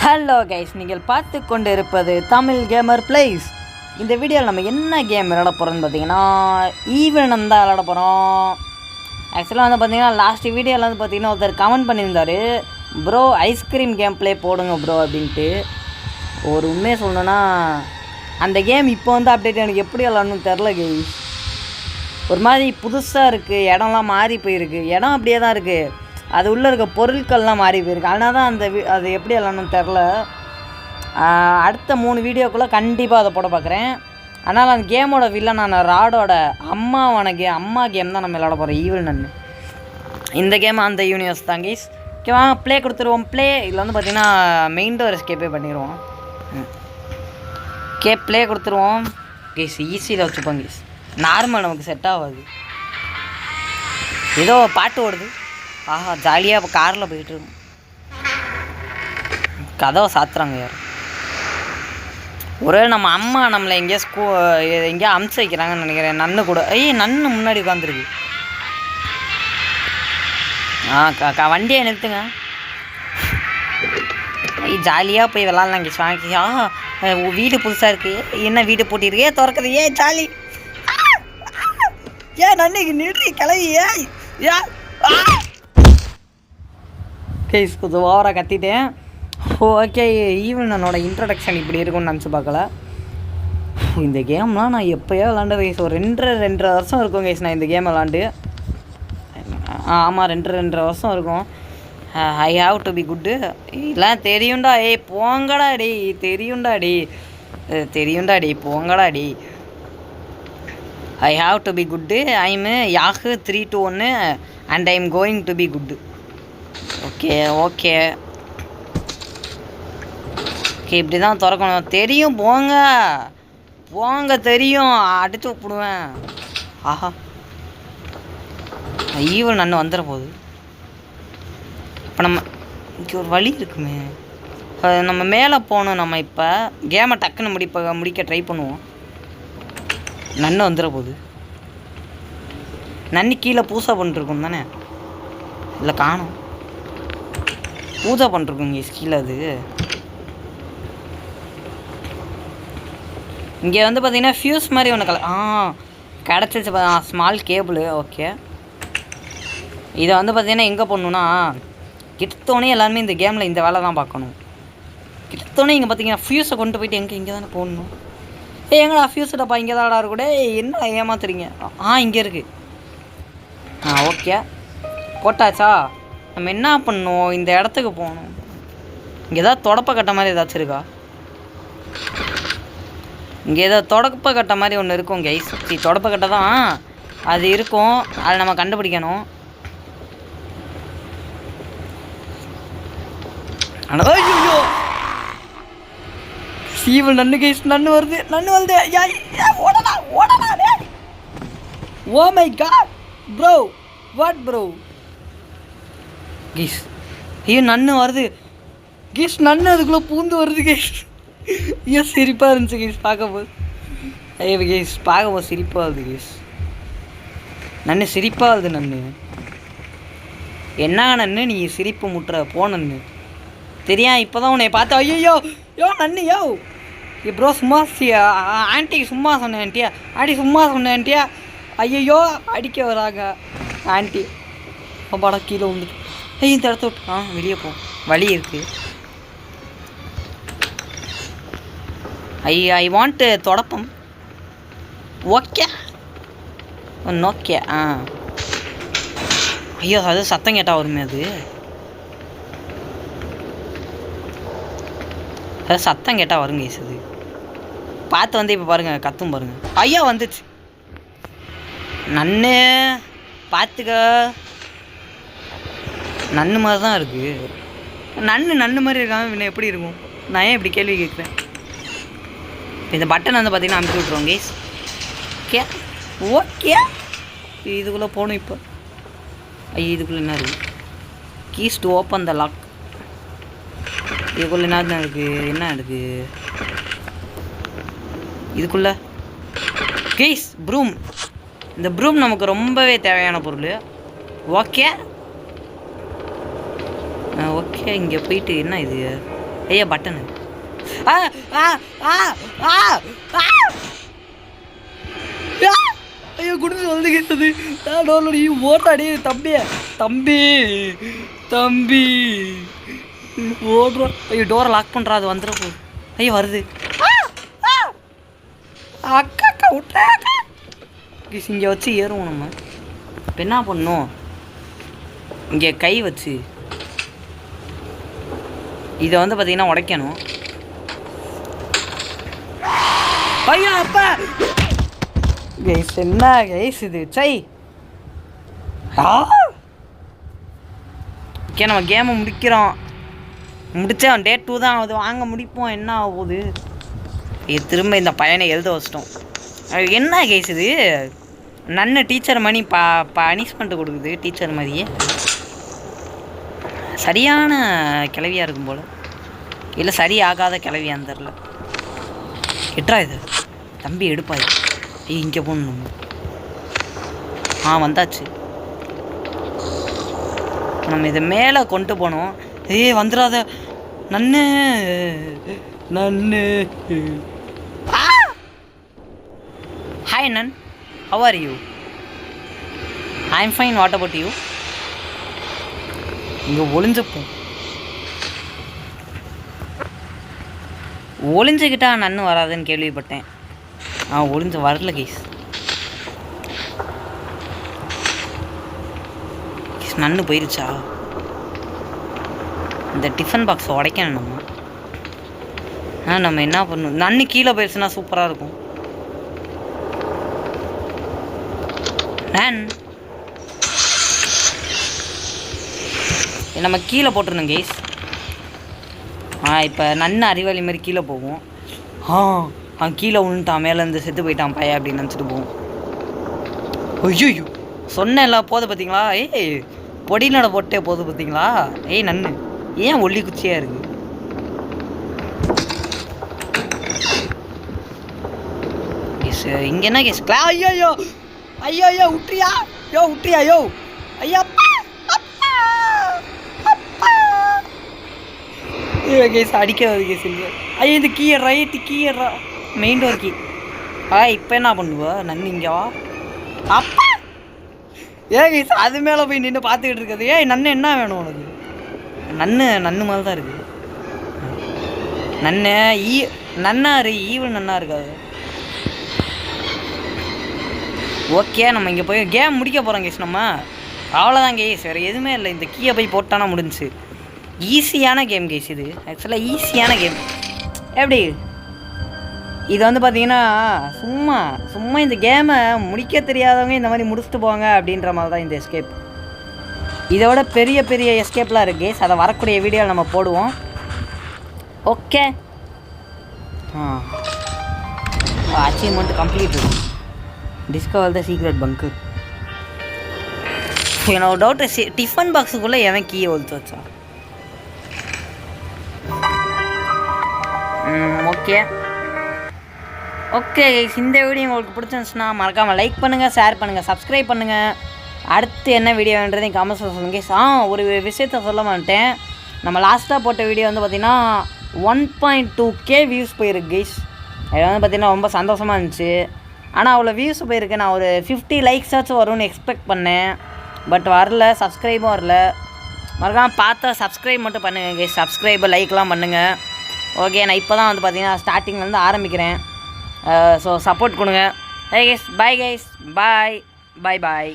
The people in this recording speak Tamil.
ஹலோ கைஸ், நீங்கள் பார்த்து கொண்டு இருப்பது தமிழ் கேமர் பிளேஸ். இந்த வீடியோவில் நம்ம என்ன கேம் விளையாட போகிறோம்னு பார்த்தீங்கன்னா ஈவெனம் தான் விளையாட போகிறோம். ஆக்சுவலாக வந்து பார்த்தீங்கன்னா லாஸ்ட் வீடியோவில் வந்து பார்த்தீங்கன்னா ஒருத்தர் கமெண்ட் பண்ணியிருந்தார், ப்ரோ ஐஸ்கிரீம் கேம் ப்ளே போடுங்க ப்ரோ அப்படின்ட்டு. ஒரு உண்மையை சொல்லணுன்னா அந்த கேம் இப்போ வந்து அப்டேட் எனக்கு எப்படி விளாடணும்னு தெரில கைஸ். ஒரு மாதிரி புதுசாக இருக்குது, இடம்லாம் மாறி போயிருக்கு. இடம் அப்படியே தான் இருக்குது, அது உள்ளே இருக்க பொருட்கள்லாம் மாறி போயிருக்கு. அதனால தான் அது எப்படி விளாடணும்னு தெரில. அடுத்த 3 வீடியோக்குள்ளே கண்டிப்பாக அதை போட பார்க்குறேன். அதனால் அந்த கேமோட வில்லனான ராடோட அம்மா கேம் தான் நம்ம விளாட போகிறோம், ஈவில் நன்னு. இந்த கேம் அந்த யூனிவர்ஸ் தான் கைஸ். ஓகே வாங்க ப்ளே கொடுத்துருவோம். ப்ளே இதில் வந்து பார்த்திங்கன்னா மெயின் டோர் எஸ்கேப்பே பண்ணிடுவோம். ப்ளே கொடுத்துருவோம் கைஸ். ஈஸியில் வச்சுப்போம் கைஸ், நார்மல் நமக்கு செட் ஆகாது. ஏதோ பாட்டு ஓடுது, ஆஹா ஜாலியாக இப்போ காரில் போயிட்டுருக்கோம். கதவை சாத்துறாங்க யார். ஒரே நம்ம அம்மா நம்மளை எங்கேயோ அமுச்சு வைக்கிறாங்கன்னு நினைக்கிறேன். நன்னு கூட நன்னு முன்னாடி உட்காந்துருக்கு. வண்டியை நிறுத்துங்க. ஜாலியாக போய் விளாட்லாம் இங்கே வாங்கி. வீடு புதுசாக இருக்குது, என்ன வீடு பூட்டிருக்கு, திறக்குது, ஜாலி. நன்னைக்கு நிறுத்தி கிளவி. கேஸ் கொஞ்சம் ஓவராக கத்திட்டேன். ஓகே, ஈவன் என்னோட இன்ட்ரடக்ஷன் இப்படி இருக்கும்னு நினச்சி பார்க்கல. இந்த கேம்லாம் நான் எப்போயோ விளாண்டு கைஸ், ஒரு 2.5 வருஷம் இருக்கும் கைஸ் நான் இந்த கேம் விளாண்டு. ஆமாம், 2.5 வருஷம் இருக்கும். I have to be good. இதெல்லாம் தெரியும்டா, போங்கடா டே, தெரியும்டா டே, போங்கடா டே. I have to be good. I'm Yahoo 321 and I am going to be good. Okay okay okay, இப்படி தான் திறக்கணும். தெரியும், போங்க தெரியும், அடிச்சு விடுவேன். ஆஹா, ஈவல் நன்னு வந்துட போகுது. இப்போ நம்ம இங்கே ஒரு வழி இருக்குமே, நம்ம மேலே போகணும். நம்ம இப்போ கேமை டக்குன்னு முடிக்க ட்ரை பண்ணுவோம். நன்னு வந்துட போகுது. நன்னி கீழே பூசை பண்ணிருக்கோம் தானே, இல்லை காணும், பூஜை பண்ணிருக்கோங்க கீழே. அது இங்கே வந்து பார்த்தீங்கன்னா ஃபியூஸ் மாதிரி ஒன்று கிடச்சிச்சு, ஸ்மால் கேபிள். ஓகே, இதை வந்து பார்த்தீங்கன்னா எங்கே போடணுன்னா, கிட்டத்தோடனே எல்லாருமே இந்த கேமில் இந்த வேலை தான் பார்க்கணும். கிட்டத்தோடனே இங்கே பார்த்தீங்கன்னா ஃபியூஸை கொண்டு போயிட்டு இங்கே தானே போடணும். எங்கடா ஃபியூஸ் டப்பா இங்கே தான்டா இருக்கக்கூட, என்ன ஏமாத்துறீங்க. இங்கே இருக்குது. ஓகே, போட்டாச்சா. நம்ம என்ன பண்ணணும், இந்த இடத்துக்கு போகணும். இங்கே ஏதாவது தொடப்ப கட்ட மாதிரி ஏதாச்சும் இருக்கா? இங்கே ஏதாவது தொடப்ப கட்ட மாதிரி ஒன்று இருக்கும் கைஸ். தொடப்ப கட்டை தான் அது இருக்கும், அதை நம்ம கண்டுபிடிக்கணும். ஐயோ, சீவல் நன்னு கைஸ், நன்னு வருது. Oh my god bro, what bro guys. நன்னு வருது கீஸ், நன்னு அதுக்குள்ளே பூந்து வருது கீஸ். சிரிப்பாக இருந்துச்சு கீஸ் பார்க்கும்போது. கீஸ் பார்க்கும்போது சிரிப்பாக வருது கீஸ். நன்னு சிரிப்பாக வருது. நன்னு என்ன நன்னு நீ சிரிப்பு முட்டுற போனன்னு தெரியா. இப்போ தான் உன்னை பார்த்தா ஐயோ நன்னு ப்ரோ சும்மா ஆண்டி சும்மா சொன்னேன் ஆண்டியா, சும்மா சொன்னேன் ஆண்டியா. ஐயோ அடிக்க வராங்க ஆண்டி. பாடா கீழே வந்துட்டு இந்த இடத்த விட்டு வெளியே போ, வழி இருக்குது. ஐ வாண்ட் தொடப்பம். Okay okay. ஐயோ, அது சத்தம் கேட்டால் வருமே, அது சத்தம் கேட்டால் வருங்க அது. பார்த்து வந்து இப்போ பாருங்கள், கத்தும் பாருங்கள். ஐயா வந்துச்சு. நன்னு பார்த்துக்க, நன்னு மாதிரி தான் இருக்குது. நன்னு மாதிரி இருக்காங்க, இன்னும் எப்படி இருக்கும்? நான் ஏன் இப்படி கேள்வி கேட்குறேன். இந்த பட்டன் வந்து பார்த்தீங்கன்னா அமுச்சு விட்ருவோம் கேஸ். ஓகே இதுக்குள்ளே போகணும் இப்போ. இதுக்குள்ளே என்ன இருக்குது? Keys to open the lock. இதுக்குள்ளே என்ன இருக்குது? இதுக்குள்ளே கேஸ் ப்ரூம். இந்த ப்ரூம் நமக்கு ரொம்பவே தேவையான பொருள். ஓகே ஓகே, இங்கே போயிட்டு என்ன இது ஐயா பட்டனு ஆ ஆ ஆ ஆ ஆ ஐயோ குடுத்து வந்து கேட்டது டோர்லடி ஓட்டாடி தம்பி தம்பி தம்பி ஓடுறோம். ஐயோ டோரை லாக் பண்ணுறா, அது வந்துட போகுது. ஐயோ வருது. அக்கா அக்கா விட்டா இங்கே வச்சு ஏறுவோம். நம்ம இப்போ என்ன பண்ணணும், இங்கே கை வச்சு இதை வந்து பார்த்தீங்கன்னா உடைக்கணும். ஐயோ அப்பா கைஸ், என்ன கைஸ் இது சை. ஓகே நம்ம கேமை முடிக்கிறோம். முடித்தேன், டே 2 தான் அது வாங்க முடிப்போம். என்ன ஆக போகுது, திரும்ப இந்த பையனை எழுத வச்சிட்டோம். என்ன கைஸ் இது, நன்னு டீச்சர் மணி பனிஷ்மெண்ட் கொடுக்குது. டீச்சர் மாதிரியே சரியான கிளவியாக இருக்கும் போல், இல்லை சரி ஆகாத கிளவியான்னு தெரில. எட்ரா இது தம்பி எடுப்பாய். இங்கே போகணும். வந்தாச்சு. நம்ம இதை மேலே கொண்டு போனோம். வந்துடாத நன்னு நன்னு. ஹாய் நன், how are you? I am fine, what about you? இங்கே ஒளிஞ்சப்போம். ஒளிஞ்சுக்கிட்டா நன்னு வராதுன்னு கேள்விப்பட்டேன். ஒளிஞ்சு வரல கேஸ். நன்னு போயிருச்சா? இந்த டிஃபன் பாக்ஸை உடைக்கணும் நம்ம. நம்ம என்ன பண்ணணும், நன்னு கீழே போயிடுச்சுன்னா சூப்பராக இருக்கும். நம்ம கீழே போட்டுருணும் கேஸ். இப்போ நன்னு அறிவாளி மாதிரி கீழே போவோம். கீழே விழுந்துட்டான், மேலேருந்து செத்து போயிட்டான் பையன் அப்படின்னு நினச்சிட்டு போவோம். ஐயோ சொன்ன எல்லாம் போதை பார்த்தீங்களா? பொடி நட போட்டே போது பார்த்தீங்களா? நன்னு ஏன் ஒல்லி குச்சியாக இருக்கு? இங்கே என்ன கேஸ்? ஐயோ ஐயோ ஐயோ ஐயோ விட்றியா? விட்றியா? ஐயா கேஸ் அடிக்க வருது கேஸ். இல்லை ஐயோ இது கீழே ரைட்டு கீழே மெயின் டோர் கீ. இப்போ என்ன பண்ணுவா நன்னு? இங்கே வா. அப்பா கேஸ் அது மேலே போய் நின்று பார்த்துக்கிட்டு இருக்குது. நன்னு என்ன வேணும் உனக்கு? நன்னு மாதிரி தான் இருக்குது. நன்னு நன்னாரு ஈவன் நன்னா இருக்காது. ஓகே நம்ம இங்கே போய் கேம் முடிக்க போகிறோம் கேஸ். நம்ம அவ்வளோதான் கேஸ், வேறு எதுவுமே இல்லை. இந்த கீயை போய் போட்டானா முடிஞ்சிச்சு. ஈஸியான கேம் கேஸ் இது. ஆக்சுவலாக ஈஸியான கேம். எப்படி இது வந்து பார்த்தீங்கன்னா சும்மா இந்த கேமை முடிக்க தெரியாதவங்க இந்த மாதிரி முடிச்சுட்டு போவாங்க அப்படின்ற மாதிரி தான் இந்த எஸ்கேப். இதோட பெரிய பெரிய எஸ்கேப்லாம் இருக்குது கேஸ். அதை வரக்கூடிய வீடியோவில் நம்ம போடுவோம். Okay achievement complete. Discover the secret bunker. என்னோட டவுட்டு, டிஃபன் பாக்ஸுக்குள்ளே எவன் கீயை ஒழித்து வச்சா? ஓகே ஓகே கைஸ், இந்த வீடியோ உங்களுக்கு பிடிச்சிருந்துச்சுன்னா மறக்காமல் லைக் பண்ணுங்கள், ஷேர் பண்ணுங்கள், சப்ஸ்கிரைப் பண்ணுங்கள். அடுத்து என்ன வீடியோன்றதையும் கமெண்ட்ஸில் சொல்லுங்கள் கைஸ். ஒரு விஷயத்த சொல்ல மாட்டேன். நம்ம லாஸ்ட்டாக போட்ட வீடியோ வந்து பார்த்திங்கன்னா 1.2K வியூஸ் போயிருக்கு கைஸ். அது வந்து பார்த்திங்கன்னா ரொம்ப சந்தோஷமாக இருந்துச்சு. ஆனால் அவ்வளோ வியூஸ் போயிருக்கு. நான் ஒரு 50 லைக்ஸாச்சும் வரும்னு எக்ஸ்பெக்ட் பண்ணேன். பட் வரல, சப்ஸ்கிரைபும் வரல. மறக்காமல் பார்த்தா சப்ஸ்கிரைப் மட்டும் பண்ணுங்கள் கைஸ். சப்ஸ்கிரைபு லைக்லாம் பண்ணுங்கள். ஓகே, நான் இப்போ தான் வந்து பார்த்தீங்கன்னா ஸ்டார்டிங்லேருந்து ஆரம்பிக்கிறேன். ஸோ சப்போர்ட் கொடுங்க. ஹே கைஸ், பாய் கைஸ், பாய் பாய் பாய்.